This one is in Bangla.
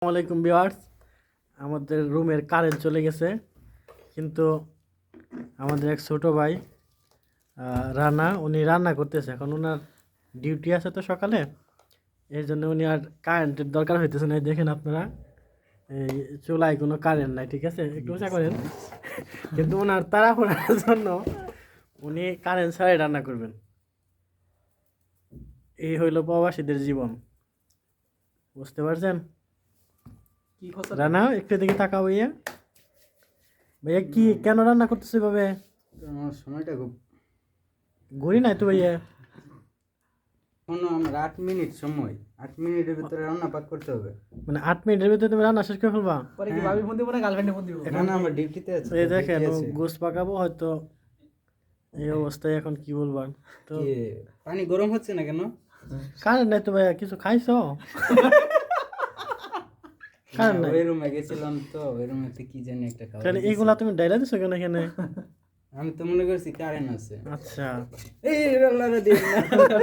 আসসালামাইকুম ভিউয়ার্স, আমাদের রুমের কারেন্ট চলে গেছে, কিন্তু আমাদের এক ছোট ভাই রানা, উনি রান্না করতেছে। এখন ওনার ডিউটি আছে তো সকালে, এই জন্য উনি আর কারেন্টের দরকার হইতেছে না। দেখেন আপনারা, এই চুলায় কোনো কারেন্ট নাই, ঠিক আছে, একটু উঁচা করেন। কিন্তু ওনার তাড়াহুড়ার জন্য উনি কারেন্ট ছাড়াই রান্না করবেন। এই হইল প্রবাসীদের জীবন, বুঝতে পারছেন? রানা, একটু দিকে তাকাও ভাইয়া। ভাইয়া কি কেন রান্না করতেছে ভাবে? আমার সময়টা খুব ঘুরি নাই তো ভাইয়া। আমার 8 মিনিট সময়, 8 মিনিটের ভিতরে রান্না পাক করতে হবে। মানে 8 মিনিটের ভিতরে তুমি রান্না শেষ করে ফেলবা? পরে কি ভাবি ফোন দিব না গার্লফ্রেন্ডে ফোন দিব? না না, আমার ডিউটিতে আছে। এই দেখেন, গোস্ত পাকাবো হয়তো, এই অবস্থায় এখন কি বলবা। তো কি পানি গরম হচ্ছে না কেন? কারেন্ট নাই তো ভাইয়া, কিছু খাইছো? কারেন্ট নাই, ওই রুমে গেছিলাম তো, ওই রুমেতে কি জানি একটা খাওয়া তাহলে দিছে। এগুলা তুমি ডাইলা দিছো কেন এখানে? আমি তো মনে করছি কারেন্ট আছে। আচ্ছা, এই রান্না দিয়ে না।